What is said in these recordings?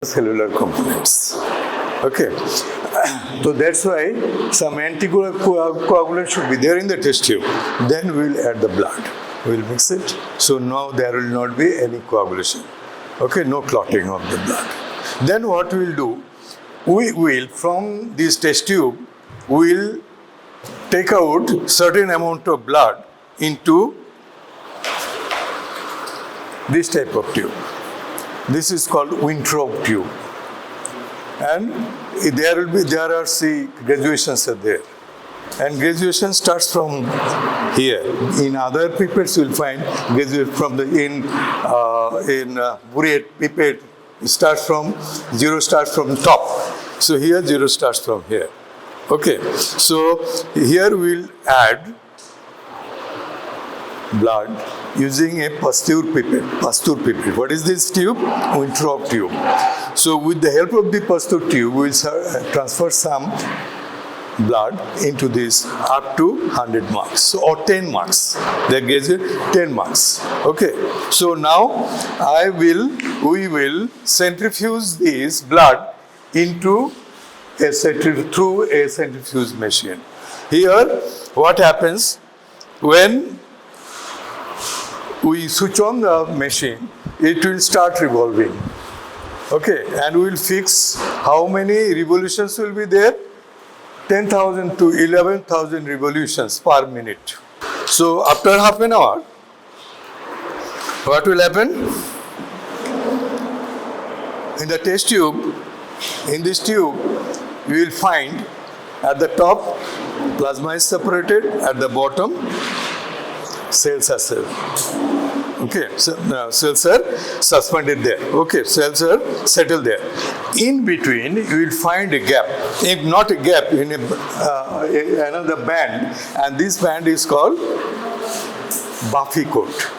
cellular components. Okay, so that's why some anticoagulant should be there in the test tube. Then we will add the blood. We will mix it. So now there will not be any coagulation. Okay, no clotting of the blood. Then what we will do, we will from this test tube, we will take out certain amount of blood into this type of tube. This is called Wintrobe tube. And there are graduations are there. And graduation starts from here. In other pipettes, you will find graduation from burette pipette starts from top. So here zero starts from here. Okay. So here we will add blood using a Pasteur pipette. What is this tube? Wintrobe tube. So with the help of the Pasteur tube, we will transfer some blood into this up to 100 marks or 10 marks. That gives it 10 marks. Okay. So now we will centrifuge this blood into through a centrifuge machine. Here, what happens when we switch on the machine, it will start revolving. Okay, and we will fix how many revolutions will be there. 10,000 to 11,000 revolutions per minute. So after half an hour, what will happen? In the test tube, in this tube, we will find at the top plasma is separated, at the bottom cells are set. Okay, so cells are suspended there. Okay, cells are settled there. In between, you will find a gap. If not a gap, in another band, and this band is called Buffy coat.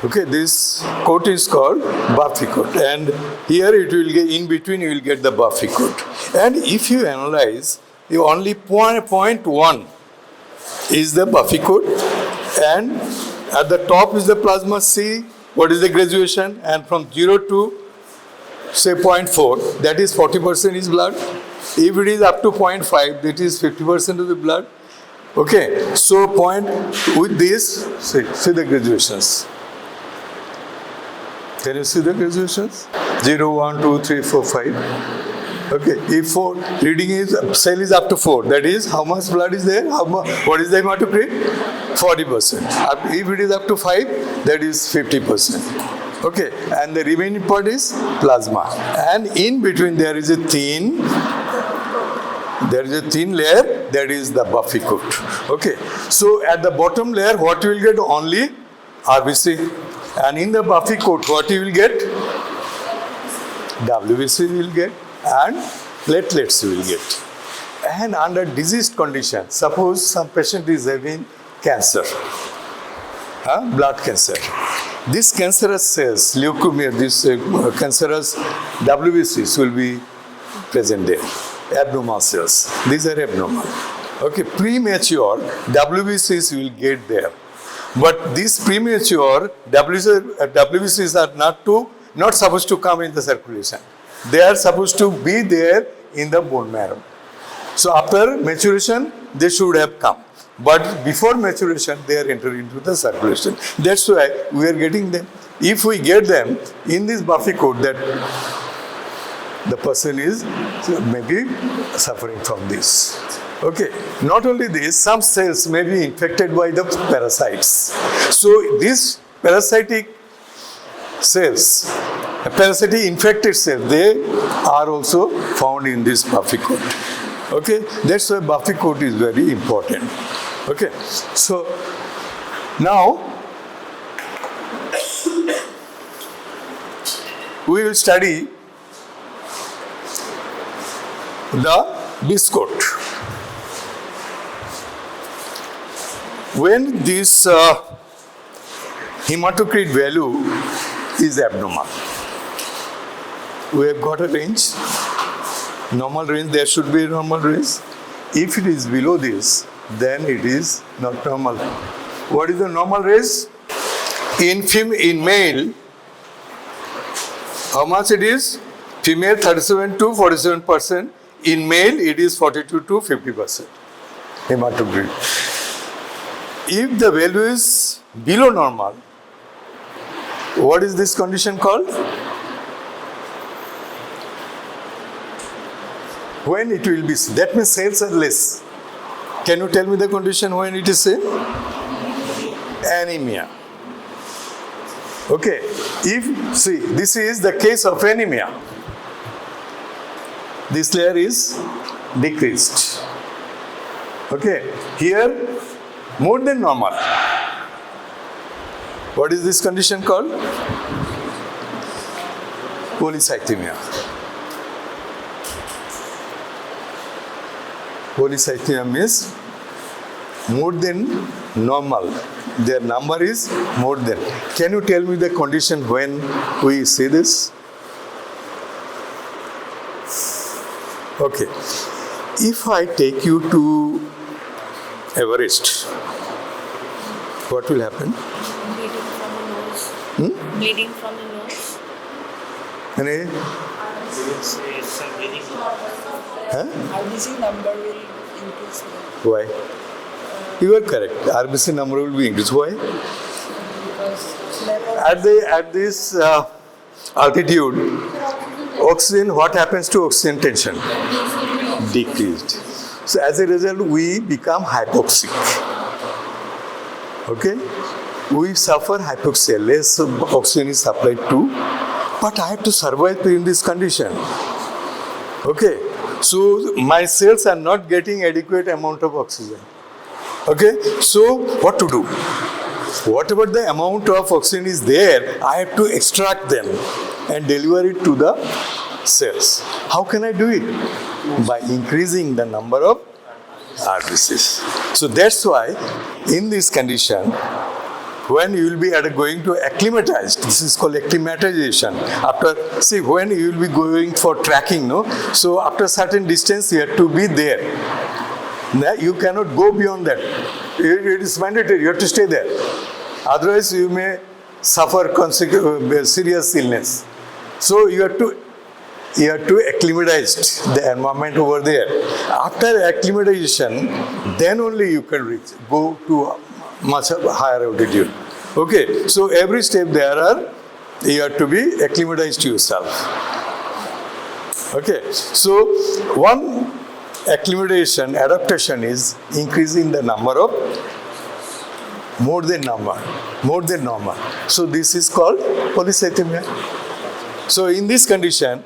Okay, this coat is called Buffy coat, and here it will get in between. You will get the Buffy coat. And if you analyze, you only 0.1 is the Buffy coat, and at the top is the plasma C, what is the graduation, and from 0 to say 0.4, that is 40% is blood. If it is up to 0.5, that is 50% of the blood. Okay, so with this, see the graduations. Can you see the graduations? 0, 1, 2, 3, 4, 5. Okay, if cell is up to 4, that is how much blood is there? What is the hematocrit? 40%. If it is up to 5, that is 50%. Okay, and the remaining part is plasma. And in between there is a thin layer, that is the Buffy coat. Okay, so at the bottom layer, what you will get? Only RBC. And in the Buffy coat, what you will get? WBC will get, and platelets you will get. And under diseased condition, suppose some patient is having cancer, blood cancer. These cancerous cells, leukemia, these cancerous WBCs will be present there. Abnormal cells. These are abnormal. Okay, premature WBCs will get there. But these premature WBCs are not supposed to come in the circulation. They are supposed to be there in the bone marrow. So after maturation, they should have come. But before maturation, they are entering into the circulation. That's why we are getting them. If we get them in this Buffy coat, that the person is maybe suffering from this. Okay. Not only this, some cells may be infected by the parasites. So these parasitic cells, parasitic infected cells, they are also found in this Buffy coat. Okay, that's why Buffy coat is very important. Okay, so now we will study the biscoat. When this hematocrit value is abnormal, we have got a range. Normal range, there should be a normal range. If it is below this, then it is not normal. What is the normal range? In male, how much it is? Female 37 to 47%. In male, it is 42 to 50% hematocrit. If the value is below normal, what is this condition called? When it will be, that means cells are less. Can you tell me the condition when it is same? Anemia. Okay, if, see, this is the case of anemia. This layer is decreased. Okay, here more than normal. What is this condition called? Polycythemia. Polycythemia means more than normal. Their number is more than. Can you tell me the condition when we see this? Okay. If I take you to Everest, what will happen? Bleeding from the nose. Bleeding from the nose. Any? Huh? RBC number will increase. Why? You are correct. RBC number will be increased. Why? Because At this altitude, oxygen, what happens to oxygen tension? Decreased. So as a result, we become hypoxic. Okay? We suffer hypoxia. Less oxygen is supplied to, but I have to survive in this condition. Okay? So my cells are not getting adequate amount of oxygen. Okay? So what to do? Whatever the amount of oxygen is there, I have to extract them and deliver it to the cells. How can I do it? By increasing the number of RBCs. So that's why in this condition, when you will be going to acclimatize, this is called acclimatization. After, see, when you will be going for tracking, no? So after certain distance, you have to be there. Now, you cannot go beyond that. It is mandatory, you have to stay there. Otherwise, you may suffer serious illness. So you have to acclimatize the environment over there. After acclimatization, then only you can go to a much higher altitude. Okay, so every step you have to be acclimatized yourself. Okay, so one adaptation is increasing the number of more than normal. So this is called polycythemia. So in this condition,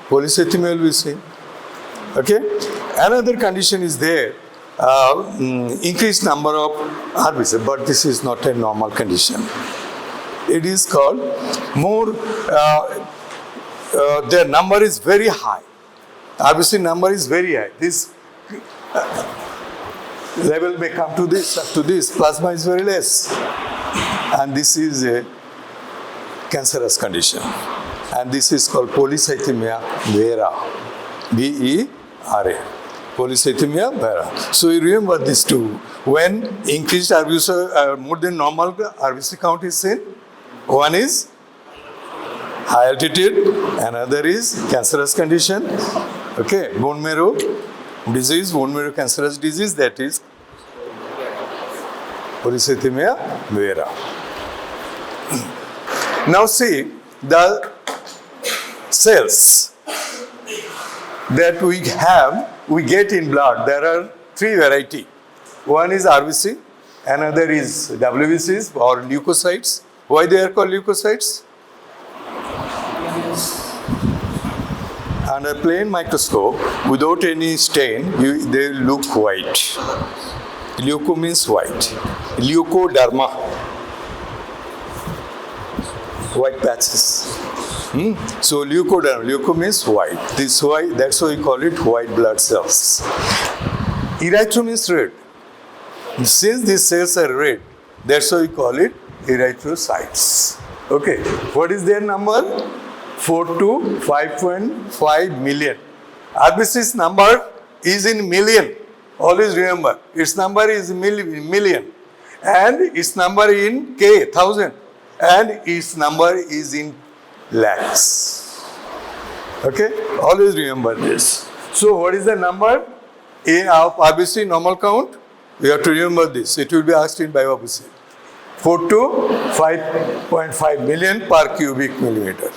polycythemia will be seen. Okay. Another condition is there, increased number of RBCs, but this is not a normal condition. It is called more. Their number is very high. RBC number is very high. This level may come to this, up to this. Plasma is very less, and this is a cancerous condition. And this is called Polycythemia Vera. Vera. Polycythemia Vera. So you remember these two. When increased RBC, more than normal RBC count is seen, one is high altitude, another is cancerous condition. Okay, bone marrow disease, bone marrow cancerous disease, that is Polycythemia Vera. Now see, the cells that we get in blood, there are three varieties. One is RBC, another is WBCs or leukocytes. Why they are called leukocytes? Under plain microscope, without any stain, they look white. Leuko means white. Leukoderma, white patches. So leukoderma, leuko means white. That's why we call it white blood cells. Erythro means red. Since these cells are red, that's why we call it erythrocytes. Okay, what is their number? 4 to 5.5 million. RBC's number is in million. Always remember, its number is million. And its number in K, 1,000. And its number is in lakhs. Okay, always remember this. So what is the number in of RBC normal count? You have to remember this. It will be asked in biopsy. 4 to 5.5 million per cubic millimeter.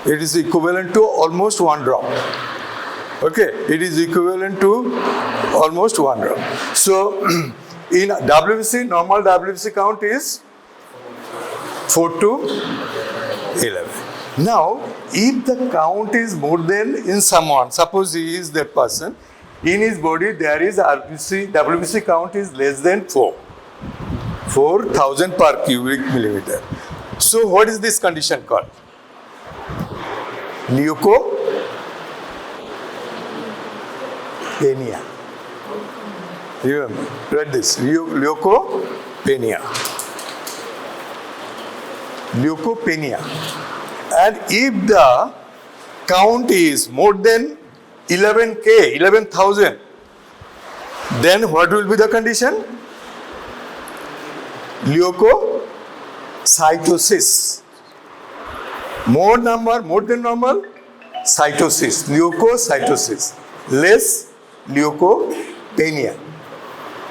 It is equivalent to almost 1 drop. Okay, it is equivalent to almost 1 drop. So in WBC, normal WBC count is 4 to 11. Now, if the count is more than in someone, suppose he is that person, in his body there is RBC, WBC count is less than 4,000 per cubic millimeter. So what is this condition called? Leukopenia. Remember, read this. Leukopenia. Leukopenia. And if the count is more than 11,000, then what will be the condition? Leukocytosis. More than normal, cytosis, leukocytosis. Less leukopenia.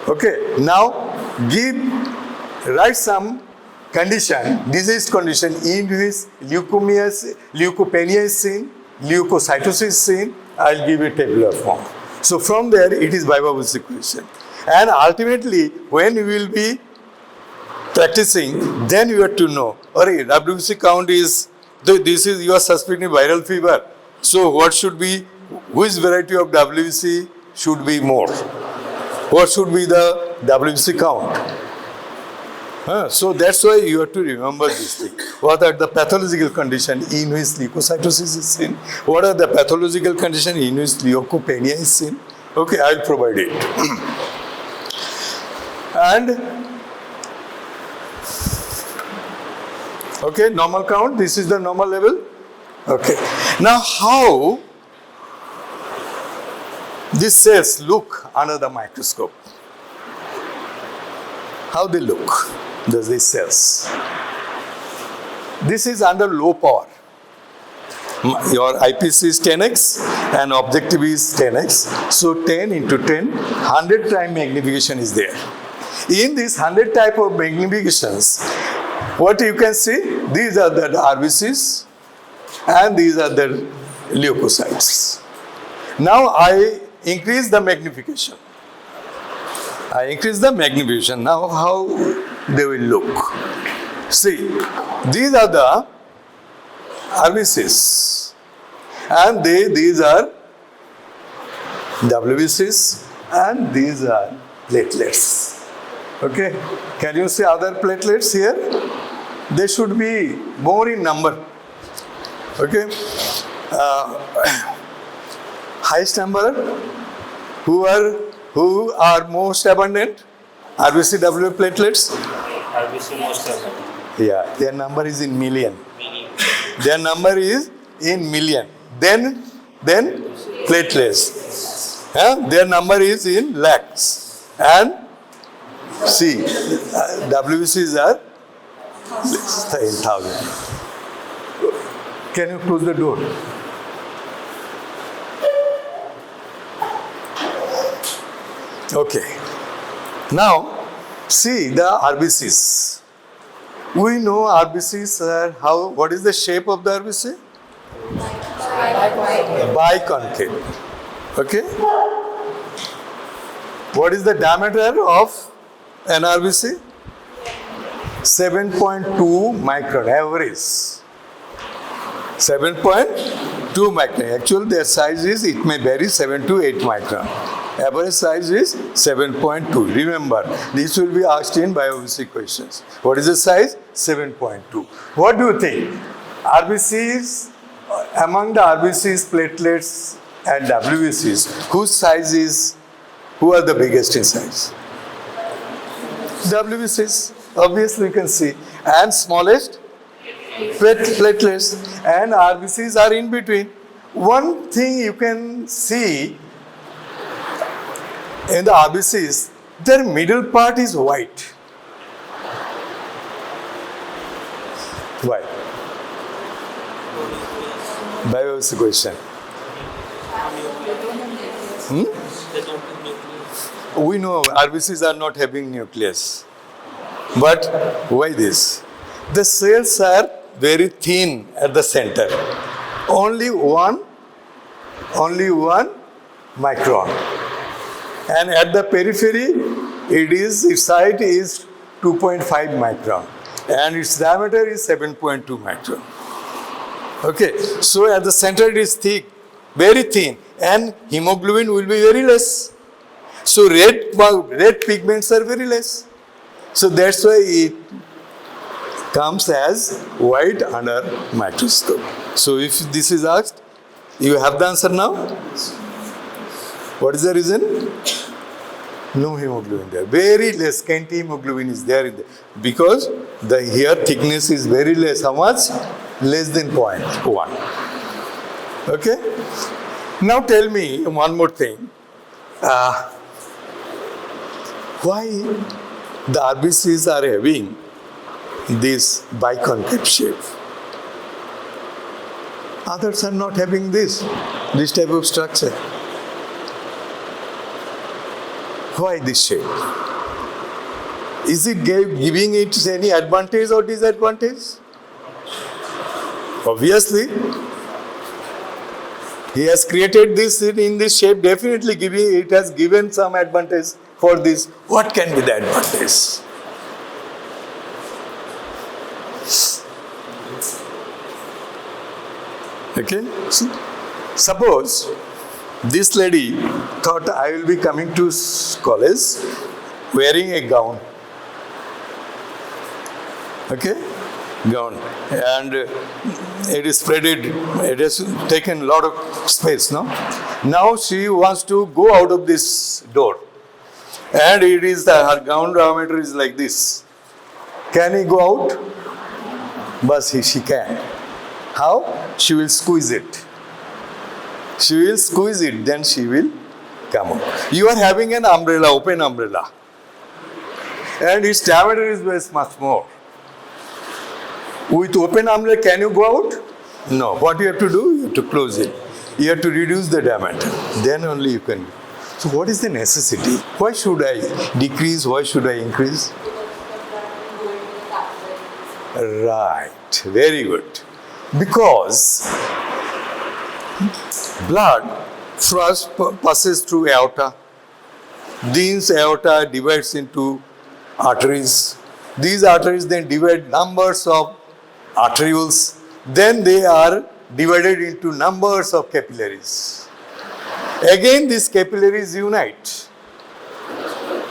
Okay, now write some condition, disease condition in which leukopenia is seen, leukocytosis is seen. I'll give you tabular form. So from there, it is biopsy question. And ultimately, when you will be practicing, then you have to know, WBC count is, this is, you are suspecting viral fever. So what should be, which variety of WBC should be more? What should be the WBC count? So that's why you have to remember this thing. What are the pathological conditions in which leukocytosis is seen? What are the pathological conditions in which leukopenia is seen? Okay, I'll provide it. And okay, normal count, this is the normal level. Okay, now how these cells look under the microscope? How they look, these cells? This is under low power. Your IPC is 10x and objective is 10x. So 10 into 10, 100 time magnification is there. In this 100 type of magnifications, what you can see, these are the RBCs and these are the leukocytes. Now I increase the magnification. Now how they will look. See, these are the RBCs and these are WBCs and these are platelets. Okay, can you see other platelets here? They should be more in number. Okay, highest number, who are most abundant? RBCW platelets? RBC most abundant. Yeah, their number is in million. Their number is in million. Then platelets. Their number is in lakhs. And see, WBCs are 10,000. Can you close the door? Okay. Now, see the RBCs. We know RBCs are how, what is the shape of the RBC? Biconcave. Okay. What is the diameter of an RBC? 7.2 micron, average. 7.2 micron. Actually, their size is, it may vary 7 to 8 micron. Average size is 7.2. Remember, this will be asked in biopsy questions. What is the size? 7.2. What do you think? RBCs, among the RBCs, platelets and WBCs, who are the biggest in size? WBCs, obviously you can see. And smallest? Platelets. And RBCs are in between. One thing you can see in the RBCs, their middle part is white. Why? Why was the question? They don't have nucleus. We know RBCs are not having nucleus. But why this? The cells are very thin at the center. Only one micron. And at the periphery, its height is 2.5 micron. And its diameter is 7.2 micron. Okay, so at the center it is thick, very thin, and hemoglobin will be very less. So red pigments are very less. So that's why it comes as white under microscope. So if this is asked, you have the answer now? What is the reason? No hemoglobin there. Very less, scanty hemoglobin is there. Because the hair thickness is very less. How much? Less than 0.1. Okay? Now tell me one more thing. Why the RBCs are having this biconcave shape? Others are not having this type of structure. Why this shape? Is it giving it any advantage or disadvantage? Obviously, he has created this in this shape, definitely it has given some advantage for this. What can be the advantage? Okay? Suppose this lady thought I will be coming to college wearing a gown. Okay? Gown. And it is spreaded, it has taken a lot of space, no? Now she wants to go out of this door. And it is her gown diameter is like this. Can he go out? But she can. How? She will squeeze it. She will squeeze it, then she will come out. You are having an umbrella, open umbrella. And its diameter is much more. With open umbrella, can you go out? No. What you have to do? You have to close it. You have to reduce the diameter. Then only you can. So what is the necessity? Why should I decrease? Why should I increase? Right. Very good. Because blood first passes through aorta. These aorta divides into arteries. These arteries then divide numbers of arterioles. Then they are divided into numbers of capillaries. Again, these capillaries unite.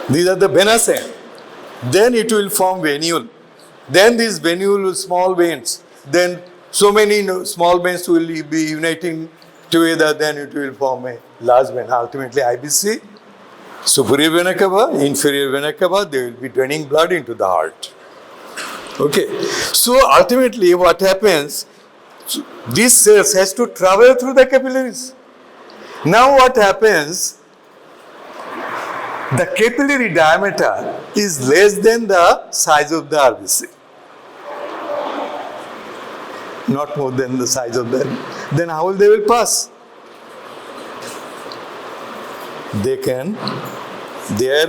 These are the venous end. Then it will form venule. Then these venule small veins. Then so many small veins will be uniting together. Then it will form a large vein. Ultimately, IBC, superior vena cava, inferior vena cava, they will be draining blood into the heart. Okay. So ultimately, what happens? These cells has to travel through the capillaries. Now what happens? The capillary diameter is less than the size of the RBC. Not more than the size of the. Then how they will pass? They are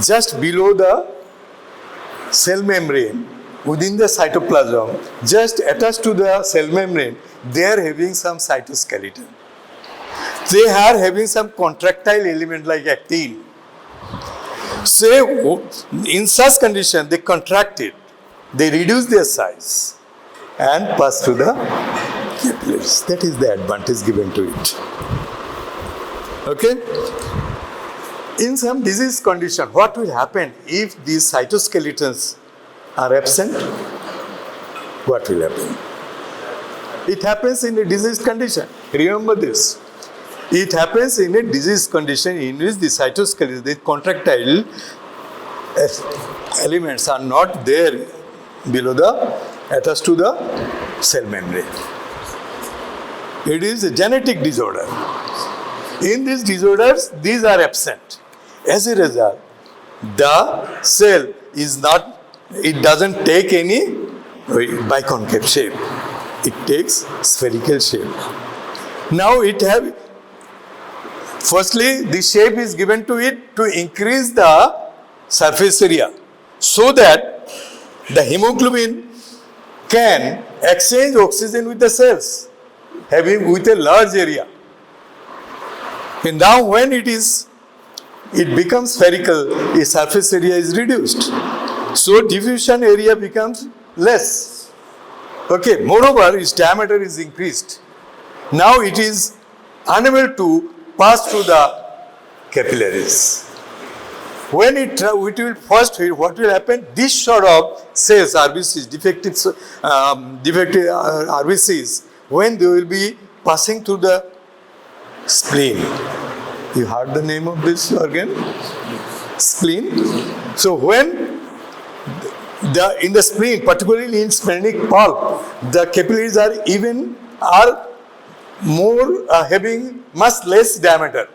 just below the cell membrane, within the cytoplasm, just attached to the cell membrane, they are having some cytoskeleton. They are having some contractile element like actin. So, in such condition, they contract it. They reduce their size and pass through the capillaries. That is the advantage given to it. Okay? In some disease condition, what will happen if these cytoskeletons are absent? What will happen? It happens in a disease condition. Remember this. It happens in a disease condition in which the cytoskeleton, the contractile elements are not there below attached to the cell membrane. It is a genetic disorder. In these disorders, these are absent. As a result, the cell is not, it doesn't take any biconcave shape. It takes spherical shape. Now firstly, the shape is given to it to increase the surface area so that the hemoglobin can exchange oxygen with the cells having with a large area. And now when it becomes spherical, its surface area is reduced. So diffusion area becomes less. Okay, moreover, its diameter is increased. Now it is unable to pass through the capillaries. When what will happen? This sort of cells, RBCs, defective RBCs, when they will be passing through the spleen. You heard the name of this organ? Spleen. So when in the spleen, particularly in splenic pulp, the capillaries are more having much less diameter.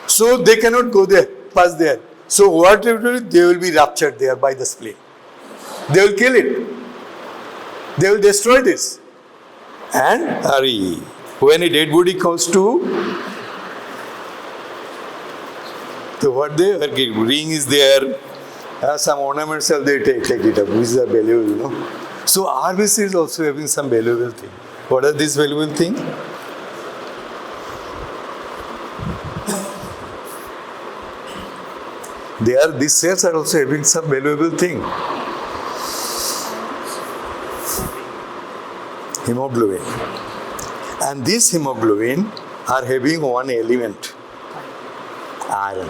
So they cannot go there, pass there. So what they will do, they will be ruptured there by the spleen. They will kill it. They will destroy this. And when a dead body comes to, so what ring is there, some ornaments they take it up, which is valuable, So RBC is also having some valuable thing. What are these valuable things? These cells are also having some valuable thing. Hemoglobin. And this hemoglobin are having one element, iron.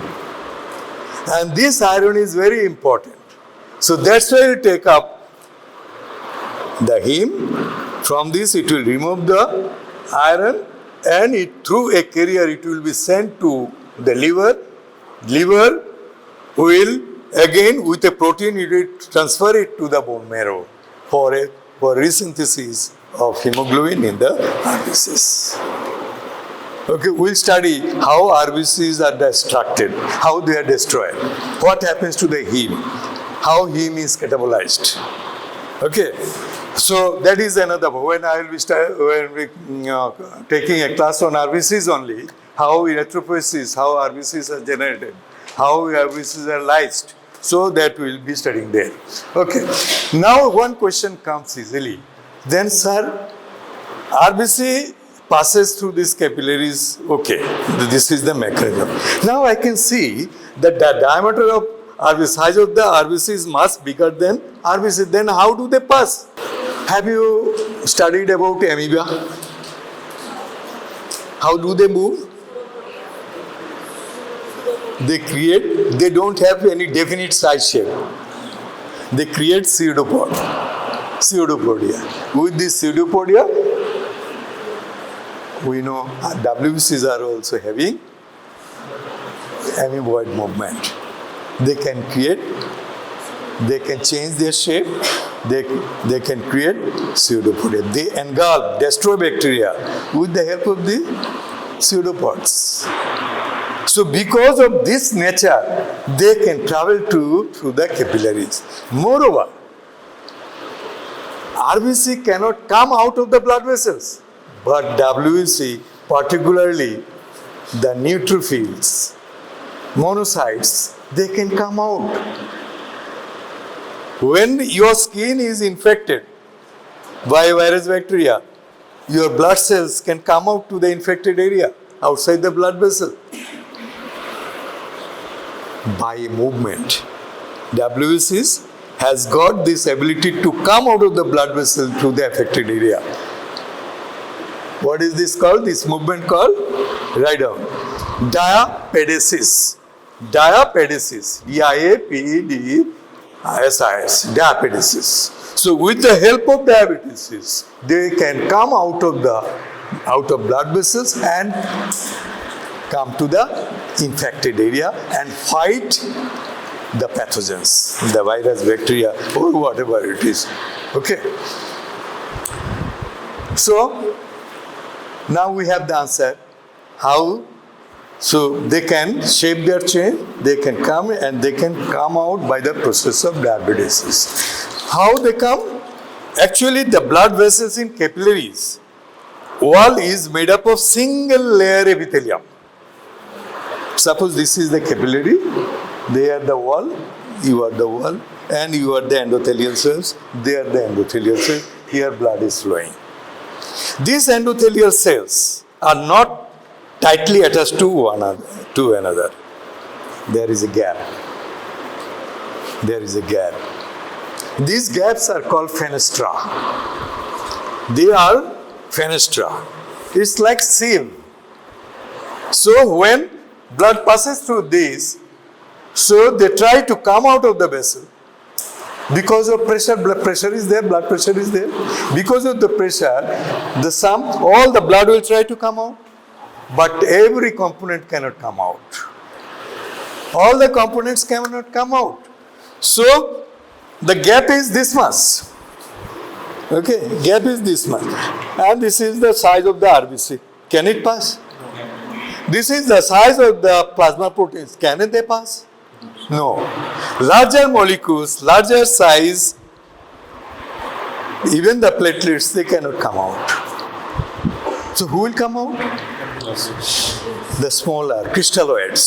And this iron is very important. So that's why you take up the heme. From this it will remove the iron and through a carrier it will be sent to the liver. Liver will again with a protein it will transfer it to the bone marrow for resynthesis of hemoglobin in the RBCs. Okay, we'll study how RBCs are destructed, how they are destroyed, what happens to the heme, how heme is catabolized. Okay, so that is another. When I will be taking a class on RBCs only, how erythropoiesis, how RBCs are generated, how RBCs are lysed. So that we will be studying there. Okay. Now one question comes easily. Then, sir, RBC passes through these capillaries. Okay, this is the mechanism. Now I can see that the diameter of RBC, size of the RBC is much bigger than RBC. Then how do they pass? Have you studied about amoeba? How do they move? They don't have any definite size shape. They create pseudopodia. With this pseudopodia, we know WBCs are also having amoeboid movement. They can change their shape, they can create pseudopodia. They engulf, destroy bacteria with the help of the pseudopods. So because of this nature, they can travel through the capillaries. Moreover, RBC cannot come out of the blood vessels, but WBC, particularly the neutrophils, monocytes, they can come out. When your skin is infected by virus bacteria, your blood cells can come out to the infected area outside the blood vessel by movement. WBCs has got this ability to come out of the blood vessel to the affected area. What is this called? This movement called? Write down. Diapedesis. Diapedesis. D-I-A-P-E-D-I-S-I-S. Diapedesis. So with the help of diabetes, they can come out of blood vessels and come to the infected area and fight the pathogens, the virus, bacteria, or whatever it is. Okay. So now we have the answer. How? So they can shape their chain, they can come and they can come out by the process of diabetes. How they come? Actually, the blood vessels in capillaries wall is made up of single layer epithelium. Suppose this is the capillary, they are the wall, you are the wall, and you are the endothelial cells, they are the endothelial cells, here blood is flowing. These endothelial cells are not tightly attached to another. There is a gap. There is a gap. These gaps are called fenestra. They are fenestra. It's like sieve. So when blood passes through these, so they try to come out of the vessel. Because of pressure, blood pressure is there, blood pressure is there. Because of the pressure, all the blood will try to come out. But every component cannot come out. All the components cannot come out. So, the gap is this much. Okay, gap is this much. And this is the size of the RBC. Can it pass? This is the size of the plasma proteins. Can they pass? No. Larger molecules, larger size, even the platelets, they cannot come out. So who will come out? The smaller crystalloids,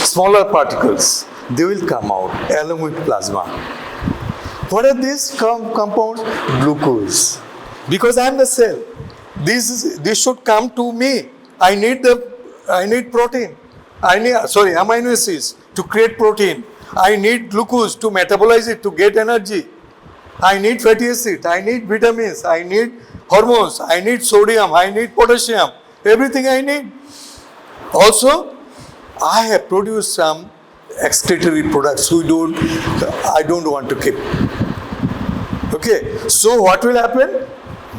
smaller particles, they will come out along with plasma. What are these compounds? Glucose. Because I am the cell. This should come to me. I need protein. Amino acids to create protein. I need glucose to metabolize it to get energy. I need fatty acid. I need vitamins. I need hormones. I need sodium. I need potassium. Everything I need. Also, I have produced some excretory products I don't want to keep. Okay, so what will happen?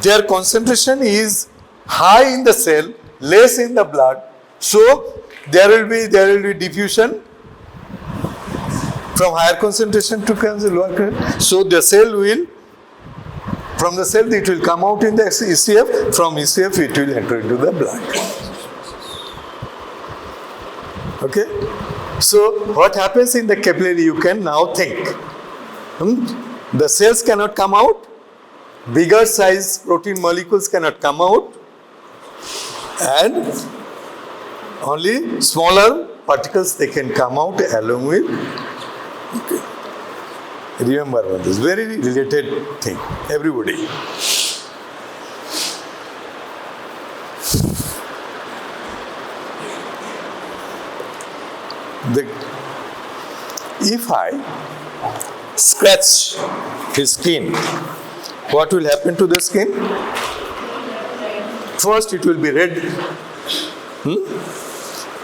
Their concentration is high in the cell, less in the blood. So there will be diffusion from higher concentration to lower. So the cell will, from the cell it will come out in the ECF. From ECF it will enter into the blood. Okay. So what happens in the capillary? You can now think. The cells cannot come out. Bigger size protein molecules cannot come out. And only smaller particles they can come out along with. Okay. Remember one, this very related thing. Everybody. If I scratch his skin, what will happen to the skin? First it will be red.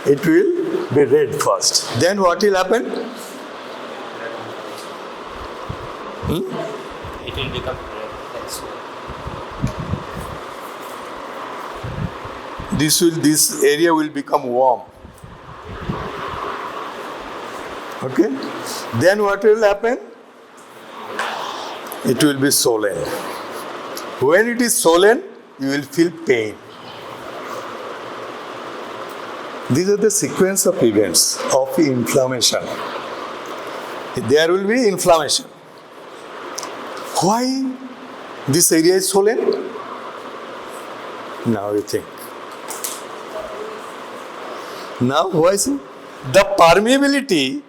It will be red first. Then what will happen? It will become red. This area will become warm. Okay? Then what will happen? It will be swollen. When it is swollen, you will feel pain. These are the sequence of events of inflammation. There will be inflammation. Why this area is swollen? Now you think. Now why is it? The permeability,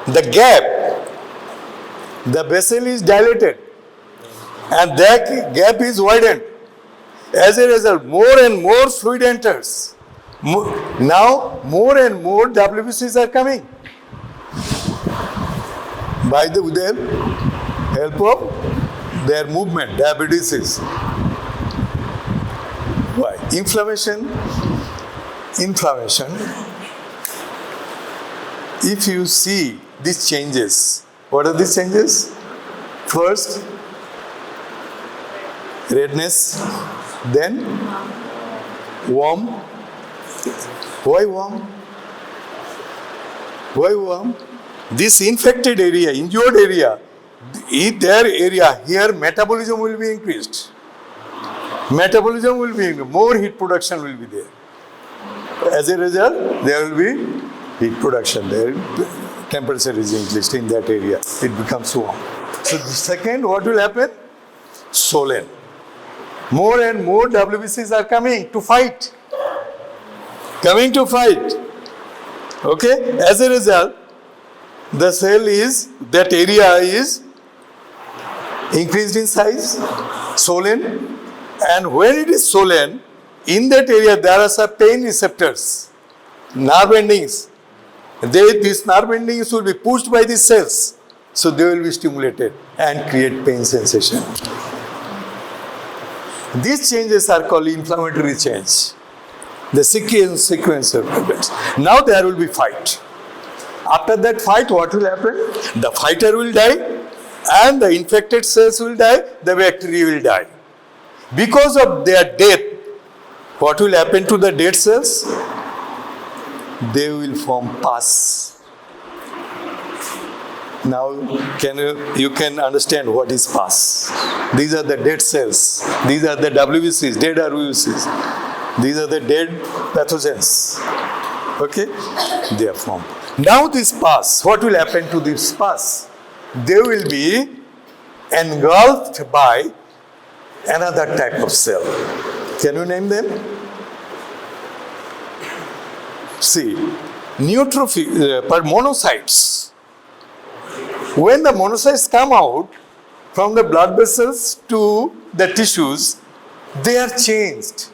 the gap, the vessel is dilated and that gap is widened. As a result, more and more fluid enters. Now, more and more WBCs are coming by the help of their movement, diabetes. Why? Inflammation. If you see these changes, what are these changes? First, redness, then warm. Why warm? Why warm? This infected area, injured area, their area, here metabolism will be increased. Metabolism will be increased. More heat production will be there. As a result, there will be heat production. There, temperature is increased in that area. It becomes warm. So the second, what will happen? swollen. More and more WBCs are coming to fight. Coming to fight. Okay? As a result, the cell is, that area is increased in size, swollen, and when it is swollen, in that area there are some pain receptors, nerve endings. These nerve endings will be pushed by these cells, so they will be stimulated and create pain sensation. These changes are called inflammatory change. The sequence of events. Now there will be fight. After that fight, what will happen? The fighter will die, and the infected cells will die, the bacteria will die. Because of their death, what will happen to the dead cells? They will form pus. Now, you can understand what is pus. These are the dead cells. These are the WBCs, dead RBCs. These are the dead pathogens. Okay? They are formed. Now this pus, what will happen to this pus? They will be engulfed by another type of cell. Can you name them? See, monocytes. When the monocytes come out from the blood vessels to the tissues, they are changed.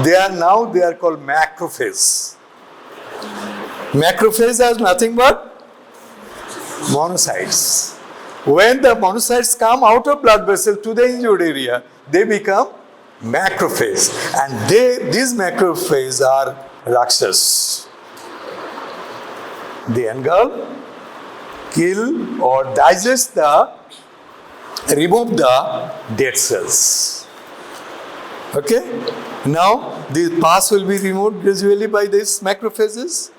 They are called macrophages. Macrophage has nothing but monocytes. When the monocytes come out of blood vessel to the injured area, they become macrophages. And these macrophages are Rakshas. They engulf, kill or digest remove the dead cells. Okay? Now, the pus will be removed gradually by these macrophages.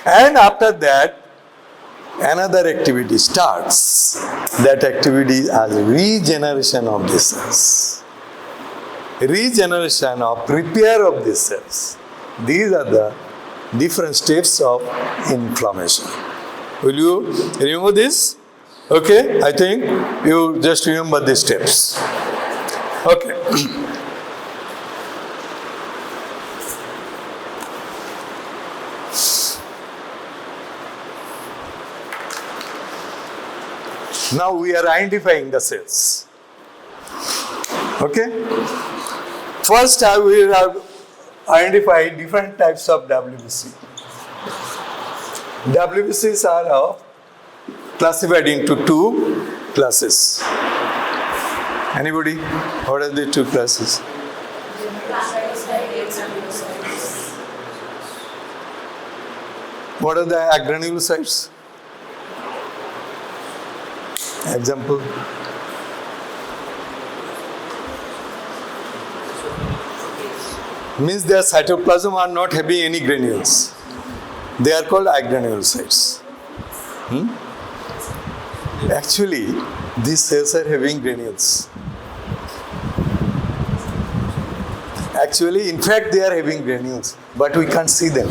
And after that, another activity starts. That activity is regeneration of the cells. Regeneration of repair of the cells. These are the different steps of inflammation. Will you remember this? Okay, I think you just remember these steps. Okay. Now we are identifying the cells. Okay? First, I will identify different types of WBC. WBCs are classified into two classes. Anybody? What are the two classes? What are the agranulocytes? Example. Means their cytoplasm are not having any granules. They are called agranulocytes. Actually, these cells are having granules. Actually, in fact, they are having granules, but we can't see them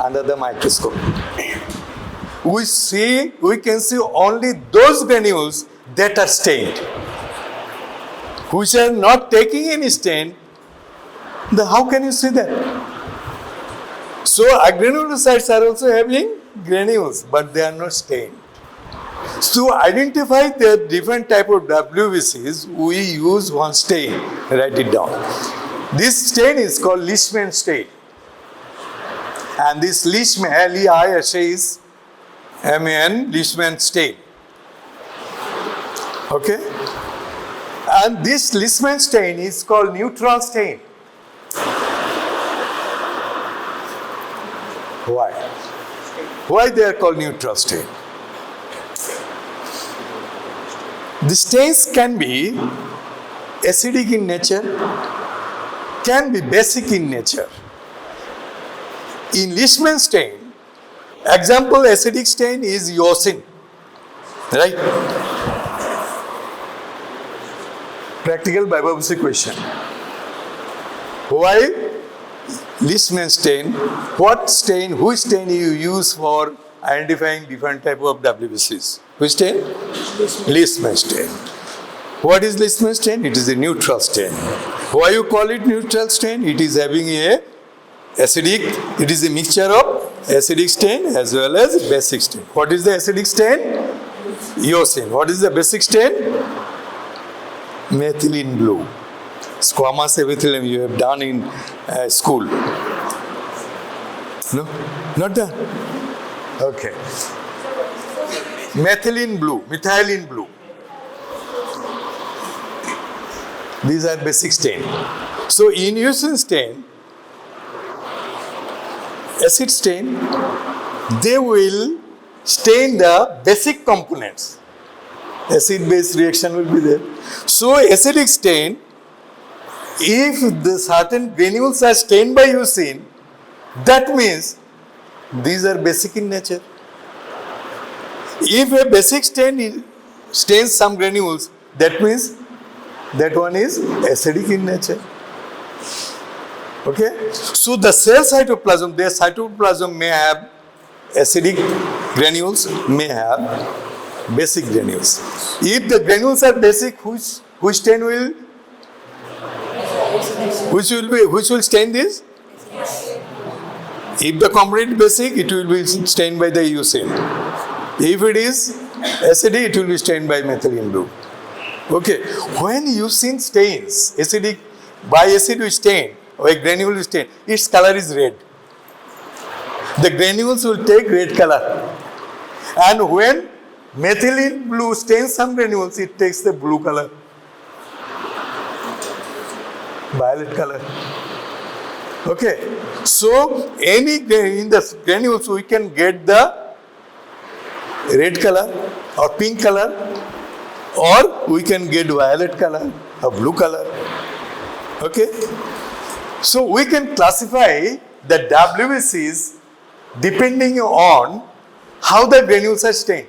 under the microscope. We can see only those granules that are stained. Which are not taking any stain, then how can you see that? So agranulocytes are also having granules, but they are not stained. So to identify the different type of WBCs, we use one stain. Write it down. This stain is called Leishman stain. And this Leishman, L-E-I-S-H-M-A-N, Leishman stain. Okay? And this Leishman stain is called neutral stain. Why? Why they are called neutral stain? The stains can be acidic in nature, can be basic in nature. In Leishman stain, example acidic stain is Eosin, right? Practical biopsy question. Why Leishman stain? What stain, which stain you use for identifying different type of WBCs? Which stain? Leishman stain. What is Leishman stain? It is a neutral stain. Why you call it neutral stain? It is having a acidic, it is a mixture of acidic stain as well as basic stain. What is the acidic stain? Eosin. What is the basic stain? Methylene blue. Squamous epithelium you have done in school. No? Not done? Okay. Methylene blue. These are basic stain. So in Eosin stain, acid stain, they will stain the basic components. Acid-base reaction will be there. So acidic stain, if the certain granules are stained by Eosin, that means these are basic in nature. If a basic stain stains some granules, that means that one is acidic in nature. Okay? So the cell cytoplasm, their cytoplasm may have acidic granules, may have basic granules. If the granules are basic, which stain will? Which will stain this? If the component is basic, it will be stained by the Eosin. If it is acidic, it will be stained by methylene blue. Okay, when Eosin stains, acidic, by acid we stain, or a granule is stained, its color is red. The granules will take red color. And when methylene blue stains some granules, it takes the blue color, violet color. Okay, so in the granules we can get the red color or pink color, or we can get violet color or blue color. Okay, so we can classify the WBCs depending on how the granules are stained.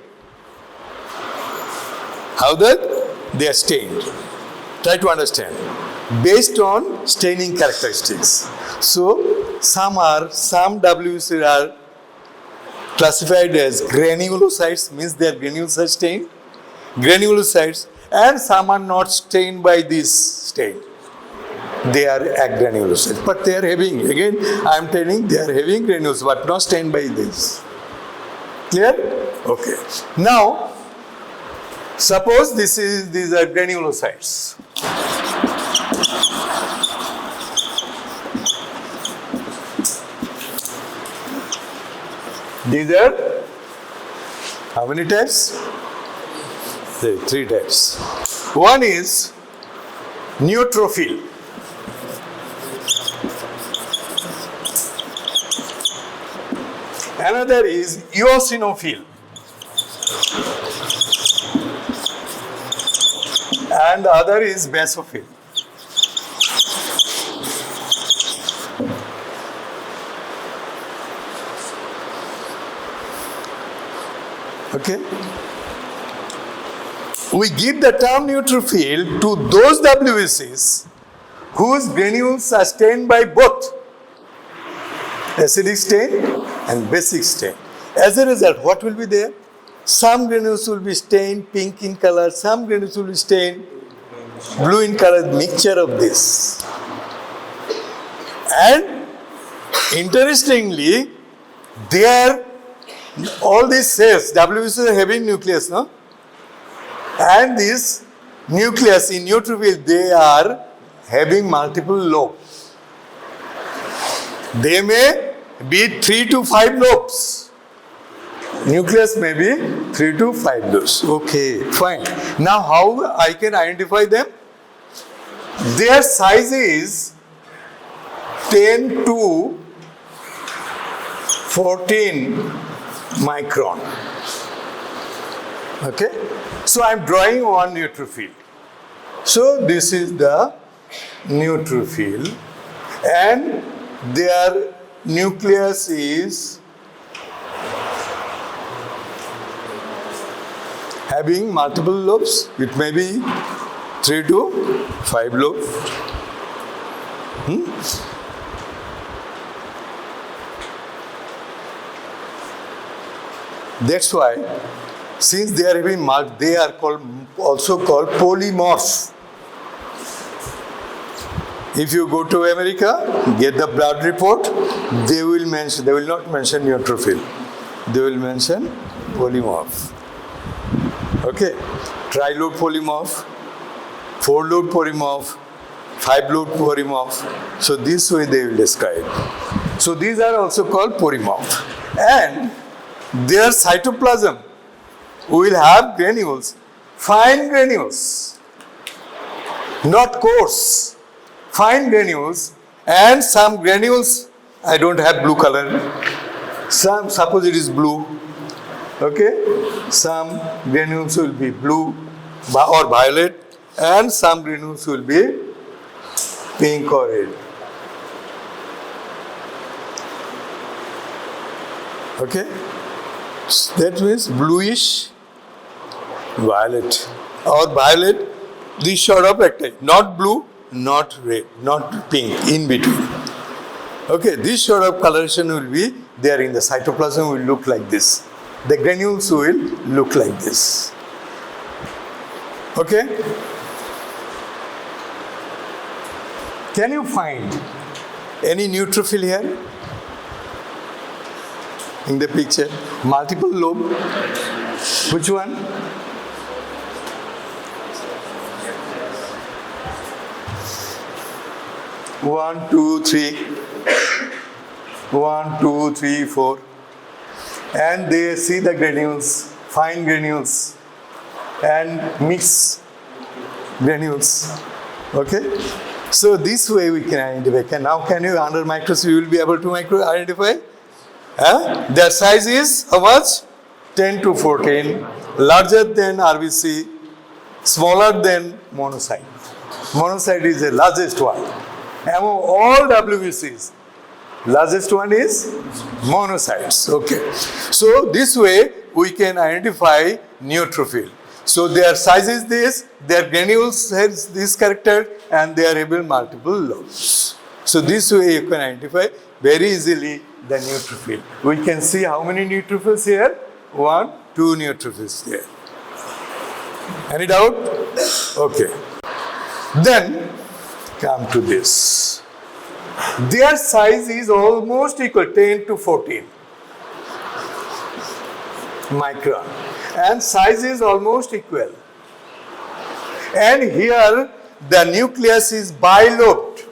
How they are stained. Try to understand. Based on staining characteristics. So some WBCs are classified as granulocytes, means their granules are stained. Granulocytes, and some are not stained by this stain. They are agranulocytes, but they are having, again I am telling, they are having granules but not stained by this. Clear? Okay. Now, suppose these are granulocytes. These are how many types? Three types. One is neutrophil. Another is eosinophil. And the other is basophil. Okay? We give the term neutrophil to those WBCs whose granules are stained by both acidic stain and basic stain. As a result, what will be there? Some granules will be stained pink in color, some granules will be stained blue in color, mixture of this. And interestingly, all these cells, WBCs are having nucleus, no? And this nucleus in neutrophil, they are having multiple lobes. They may be 3 to 5 lobes. Nucleus may be 3 to 5 lobes. Okay, fine. Now how I can identify them? Their size is 10 to 14 micron. Okay? So I am drawing one neutrophil. So this is the neutrophil, and their nucleus is having multiple lobes. It may be 3 to 5 lobes. That's why Since they are having mark, they are also called polymorph. If you go to America, get the blood report, they will not mention neutrophil. They will mention polymorph. Okay, tri-lobe polymorph, 4-lobe polymorph, 5-lobe polymorph. So this way they will describe. So these are also called polymorph. And their cytoplasm will have granules, fine granules, not coarse, fine granules, and some granules, I don't have blue color, some, suppose it is blue, okay, some granules will be blue or violet, and some granules will be pink or red. Okay, that means bluish violet or violet, this sort of rectangle, not blue, not red, not pink, in between. Okay, this sort of coloration will be there in the cytoplasm, will look like this. The granules will look like this. Okay? Can you find any neutrophil here? In the picture, multiple lobe. Which one? One, two, three. 1, 2, 3, 4. And they see the granules, fine granules, and mix granules. Okay? So this way we can identify. Now can you, under microscope, you will be able to identify? Their size is how much? 10 to 14, larger than RBC, smaller than monocyte. Monocyte is the largest one. Among all WBCs, largest one is monocytes. Okay. So this way we can identify neutrophil. So their size is this, their granules has this character, and they are having multiple lobes. So this way you can identify very easily the neutrophil. We can see how many neutrophils here? 1, 2 neutrophils there. Any doubt? Okay. Then come to this. Their size is almost equal, 10 to 14 micron, and size is almost equal. And here the nucleus is bilobed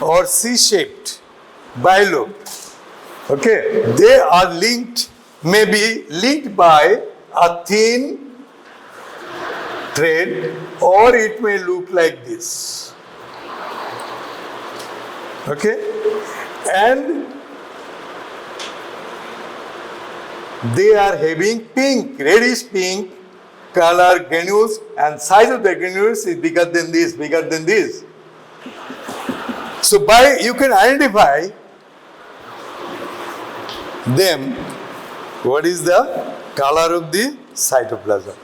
or C-shaped, bilobed. Okay, they are linked, maybe linked by a thin thread, or it may look like this. Okay, and they are having pink, reddish pink color granules, and size of the granules is bigger than this, bigger than this. So by you can identify them, what is the color of the cytoplasm.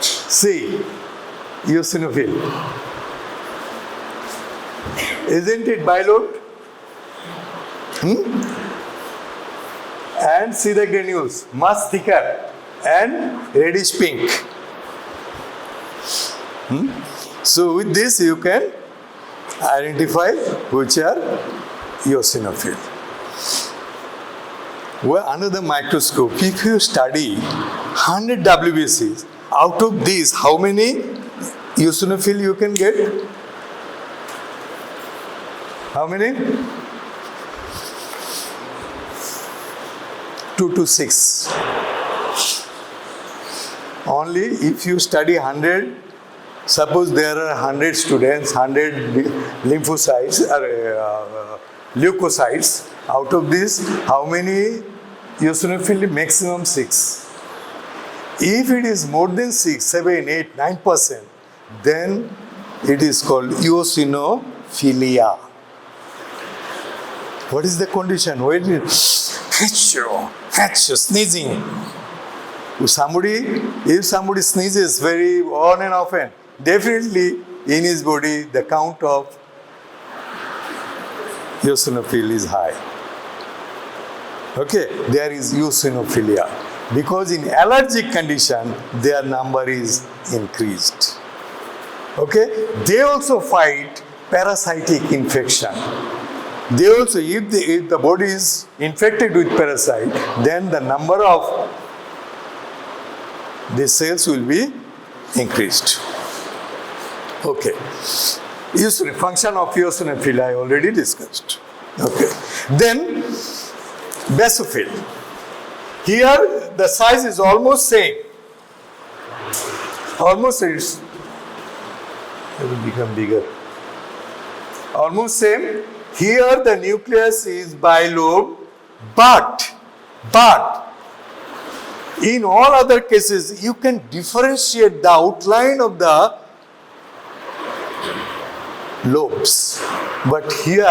See, eosinophil. Isn't it bilobed? And see the granules, much thicker and reddish pink. So with this you can identify which are eosinophil. Well, under the microscope, if you study 100 WBCs, out of these, how many eosinophil you can get? How many? 2 to 6. Only if you study 100, suppose there are 100 students, 100 lymphocytes, leukocytes. Out of this, how many eosinophil? Maximum 6. If it is more than 6, 7, 8, 9%, then it is called eosinophilia. What is the condition? When it sneezing. If somebody sneezes very on and often, definitely in his body the count of eosinophil is high. Okay, there is eosinophilia. Because in allergic condition, their number is increased. Okay, they also fight parasitic infection. They also, if the body is infected with parasite, then the number of the cells will be increased. Okay. Function of eosinophilia I already discussed. Okay. Then basophil. Here the size is almost same. Almost it will become bigger. Almost same. Here the nucleus is bilobed, but in all other cases you can differentiate the outline of the lobes. But here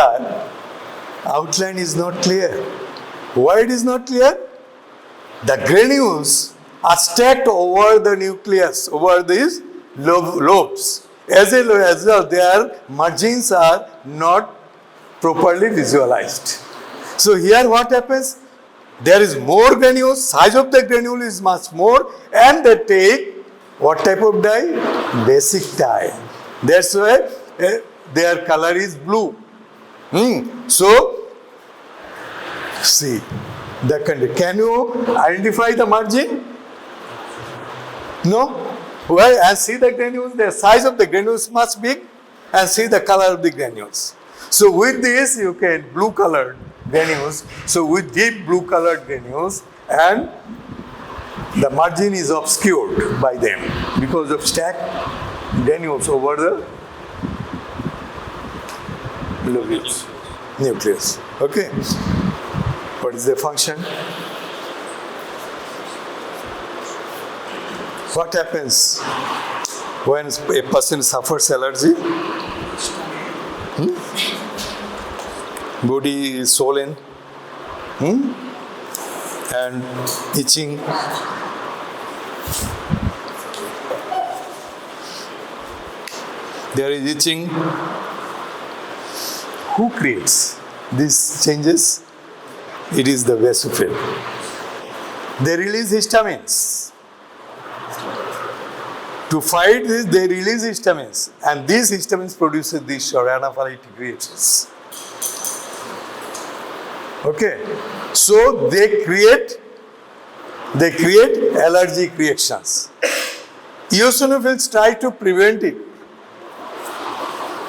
outline is not clear. Why it is not clear? The granules are stacked over the nucleus, over these lobes. As a result, their margins are not properly visualized. So here what happens? There is more granules, size of the granule is much more, and they take what type of dye? Basic dye. That's why their color is blue. So, see, can you identify the margin? No? Well, and see the granules, the size of the granules much big, and see the color of the granules. So with this you can blue colored granules. So with deep blue colored granules, and the margin is obscured by them because of stacked granules over the nucleus. Okay. What is the function? What happens when a person suffers allergy? Body is swollen and itching. There is itching. Who creates these changes? It is the basophil. They release histamines. To fight this, they release histamines, and these histamines produces these anaphylactic reactions. Okay, so they create allergic reactions. Eosinophils try to prevent it.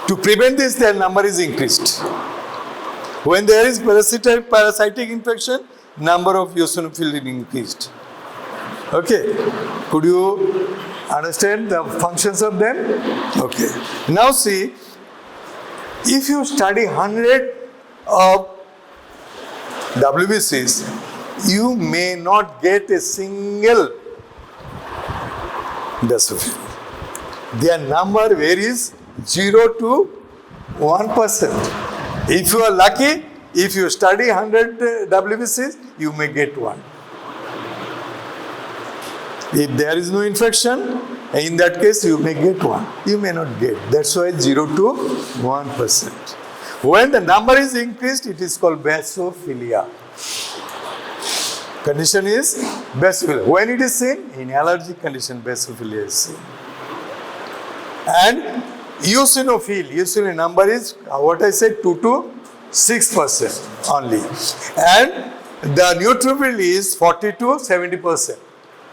To prevent this, their number is increased. When there is parasitic infection, number of eosinophils is increased. Okay, could you understand the functions of them? Okay. Now see, if you study 100 of WBCs, you may not get a single basophil. Their number varies 0 to 1%. If you are lucky, if you study 100 WBCs, you may get one. If there is no infection, in that case you may get one. You may not get. That's why 0 to 1%. When the number is increased, it is called basophilia. Condition is basophilia. When it is seen? In allergic condition, basophilia is seen. And eosinophil number is what I said, 2 to 6% only. And the neutrophil is 40 to 70%.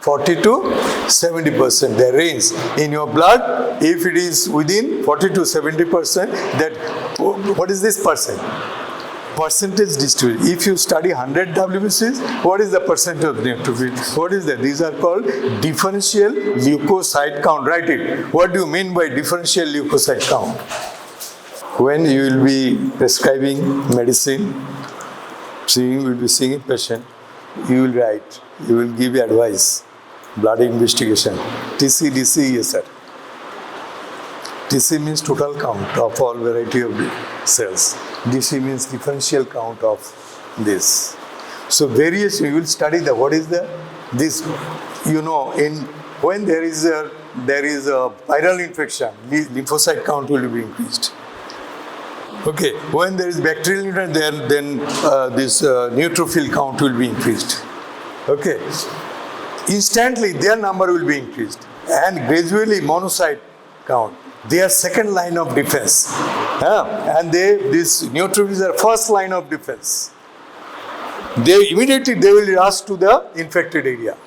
40 to 70%, the range in your blood. If it is within 40 to 70%, that what is this percent? Percentage distribution. If you study 100 WBCs, what is the percentage of neutrophil? What is that? These are called differential leukocyte count. Write it. What do you mean by differential leukocyte count? When you will be prescribing medicine, you will be seeing a patient, you will write, you will give advice. Blood investigation. TC, DC, yes sir. TC means total count of all variety of cells. DC means differential count of this. So various, you will study the, what is the, this, when there is a viral infection, lymphocyte count will be increased. Okay, when there is bacterial nutrient, then this neutrophil count will be increased. Okay, instantly their number will be increased, and gradually monocyte count. They are second line of defense, and these neutrophils are first line of defense. They immediately will rush to the infected area,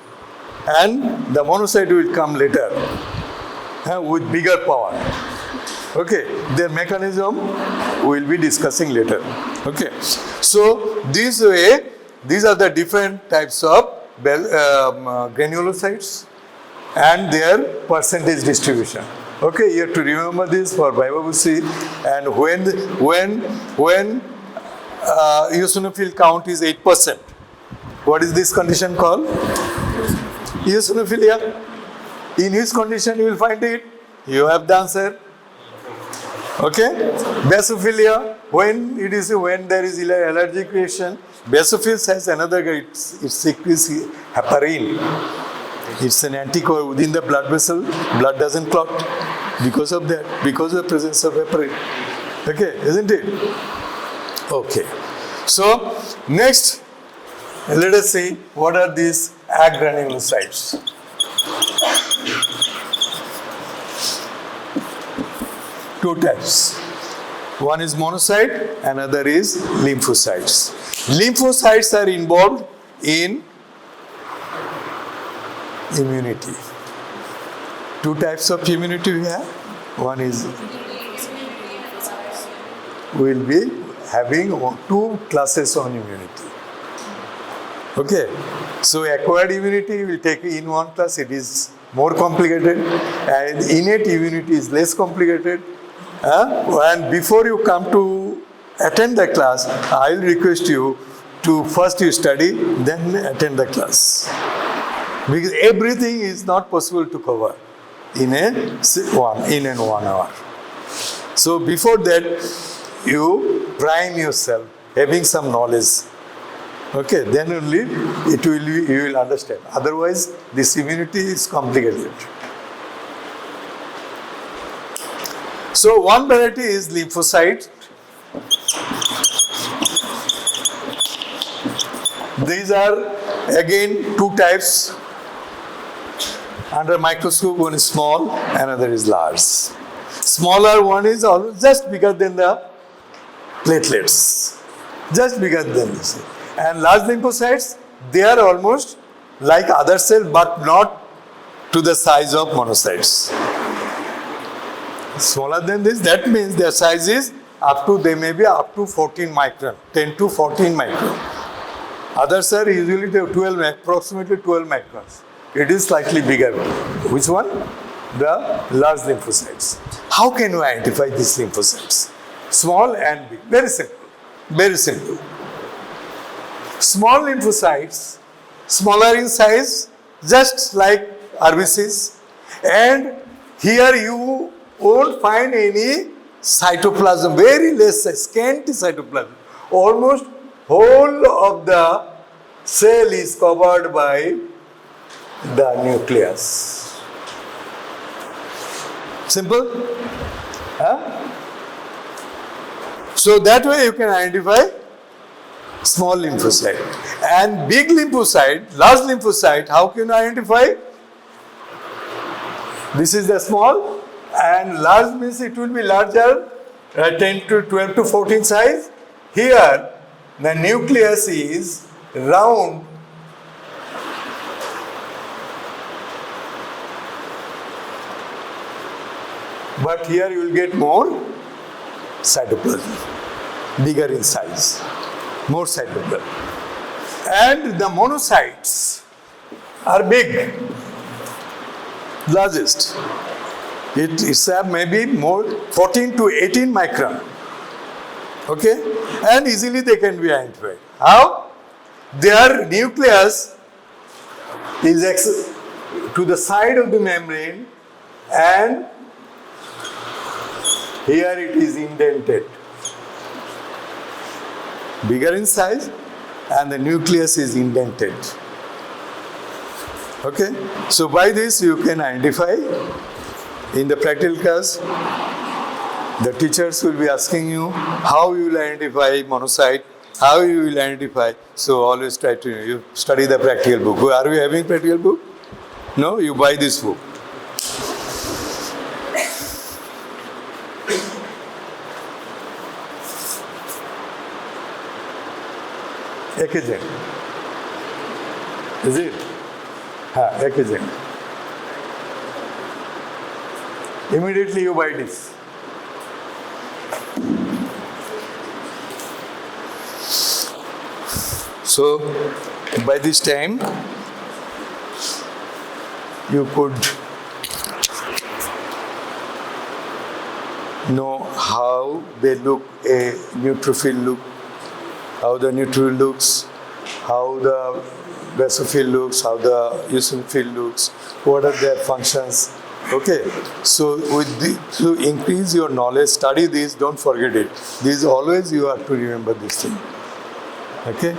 and the monocyte will come later with bigger power. Okay, their mechanism we will be discussing later. Okay, so this way, these are the different types of granulocytes and their percentage distribution. Okay, you have to remember this for WBC. And when eosinophil count is 8%, what is this condition called? Eosinophilia. In which condition you will find it? You have the answer. Okay, basophilia, when there is allergic reaction. Basophils has another, it secretes heparin. It's an anticoagulant within the blood vessel. Blood doesn't clot because of that, because of the presence of heparin. Okay, isn't it? Okay. So next, let us see what are these agranulocytes. Two types. One is monocyte, another is lymphocytes. Lymphocytes are involved in immunity. Two types of immunity we have. One is we will be having two classes on immunity. Okay, so acquired immunity will take in one class. It is more complicated, and innate immunity is less complicated. And before you come to attend the class, I will request you to first you study, then attend the class. Because everything is not possible to cover in one hour. So before that, you prime yourself, having some knowledge. Okay, then only you will understand. Otherwise, this immunity is complicated. So one variety is lymphocyte. These are again two types. Under microscope, one is small, another is large. Smaller one is just bigger than the platelets, just bigger than this. And large lymphocytes, they are almost like other cells, but not to the size of monocytes. Smaller than this, that means their size is they may be up to 14 micron, 10 to 14 micron. Others are usually approximately 12 microns. It is slightly bigger. Which one? The large lymphocytes. How can we identify these lymphocytes? Small and big. Very simple. Very simple. Small lymphocytes, smaller in size, just like RBCs. And here you won't find any cytoplasm, very less, scanty cytoplasm. Almost whole of the cell is covered by the nucleus. Simple? So that way you can identify small lymphocyte. And big lymphocyte, large lymphocyte, how can you identify? This is the small, and large means it will be larger, 10 to 12 to 14 size. Here, the nucleus is round, but here you will get more cytoplasm, bigger in size, more cytoplasm. And the monocytes are big, largest. It's maybe more 14 to 18 micron. Okay? And easily they can be identified. How? Their nucleus is to the side of the membrane, and here it is indented. Bigger in size, and the nucleus is indented. Okay? So by this you can identify in the practical class The teachers will be asking you how you will identify monocyte, how you will identify. So always try to you study the practical book. Are we having practical book? No, you buy this book. Ecogen. Is it? Ecogen. Immediately you buy this. So by this time you could know how they look, a neutrophil look, how the neutrophil looks, how the basophil looks, how the eosinophil looks, what are their functions. Okay, so to increase your knowledge, study this, don't forget it. This always you have to remember this thing. Okay,